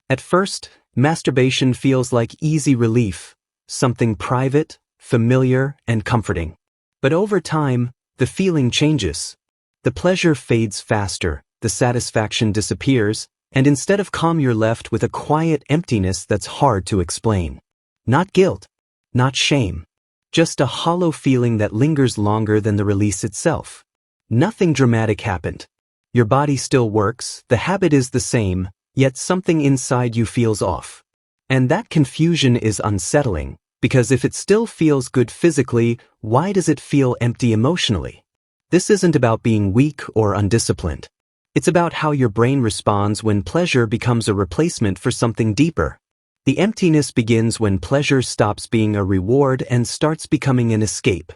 At first, masturbation feels like easy relief, something private, familiar, and comforting. But over time, the feeling changes. The pleasure fades faster, the satisfaction disappears, and instead of calm you're left with a quiet emptiness that's hard to explain. Not guilt, not shame, just a hollow feeling that lingers longer than the release itself. Nothing dramatic happened. Your body still works, the habit is the same, yet something inside you feels off. And that confusion is unsettling, because if it still feels good physically, why does it feel empty emotionally? This isn't about being weak or undisciplined. It's about how your brain responds when pleasure becomes a replacement for something deeper. The emptiness begins when pleasure stops being a reward and starts becoming an escape.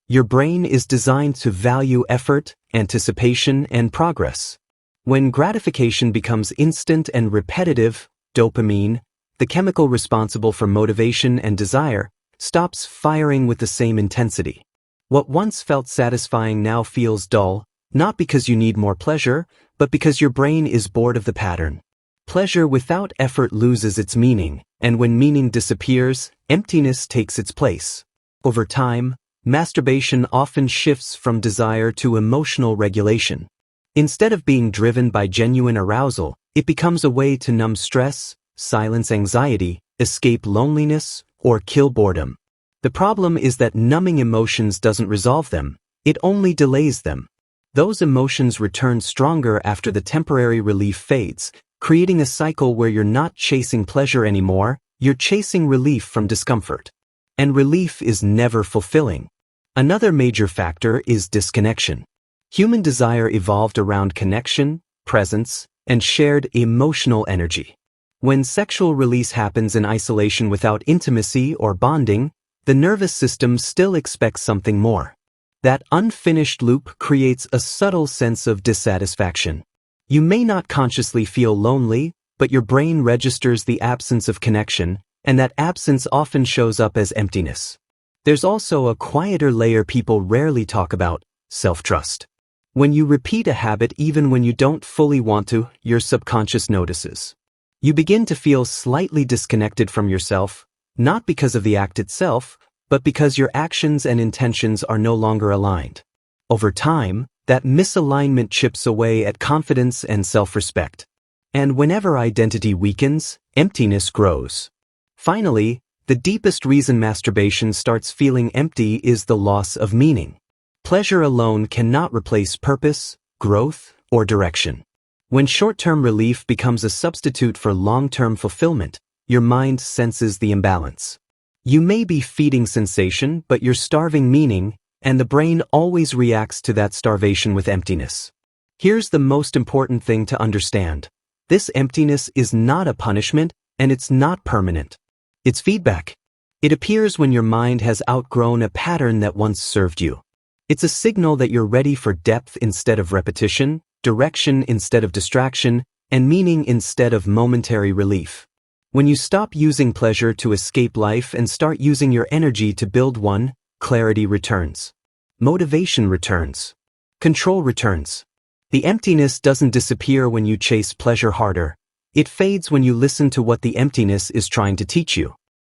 Your brain is designed to value effort, anticipation, and progress. When gratification becomes instant and repetitive, dopamine, the chemical responsible for motivation and desire, stops firing with the same intensity. What once felt satisfying now feels dull, not because you need more pleasure, but because your brain is bored of the pattern. Pleasure without effort loses its meaning, and when meaning disappears, emptiness takes its place. Over time, masturbation often shifts from desire to emotional regulation. Instead of being driven by genuine arousal, it becomes a way to numb stress, silence anxiety, escape loneliness, or kill boredom. The problem is that numbing emotions doesn't resolve them, it only delays them. Those emotions return stronger after the temporary relief fades, creating a cycle where you're not chasing pleasure anymore, you're chasing relief from discomfort. And relief is never fulfilling. Another major factor is disconnection. Human desire evolved around connection, presence, and shared emotional energy. When sexual release happens in isolation without intimacy or bonding, the nervous system still expects something more. That unfinished loop creates a subtle sense of dissatisfaction. You may not consciously feel lonely, but your brain registers the absence of connection, and that absence often shows up as emptiness. There's also a quieter layer people rarely talk about: self-trust. When you repeat a habit even when you don't fully want to, your subconscious notices. You begin to feel slightly disconnected from yourself, not because of the act itself, but because your actions and intentions are no longer aligned. Over time, that misalignment chips away at confidence and self-respect. And whenever identity weakens, emptiness grows. Finally, the deepest reason masturbation starts feeling empty is the loss of meaning. Pleasure alone cannot replace purpose, growth, or direction. When short-term relief becomes a substitute for long-term fulfillment, your mind senses the imbalance. You may be feeding sensation, but you're starving meaning, and the brain always reacts to that starvation with emptiness. Here's the most important thing to understand. This emptiness is not a punishment, and it's not permanent. It's feedback. It appears when your mind has outgrown a pattern that once served you. It's a signal that you're ready for depth instead of repetition, direction instead of distraction, and meaning instead of momentary relief. When you stop using pleasure to escape life and start using your energy to build one, clarity returns. Motivation returns. Control returns. The emptiness doesn't disappear when you chase pleasure harder. It fades when you listen to what the emptiness is trying to teach you.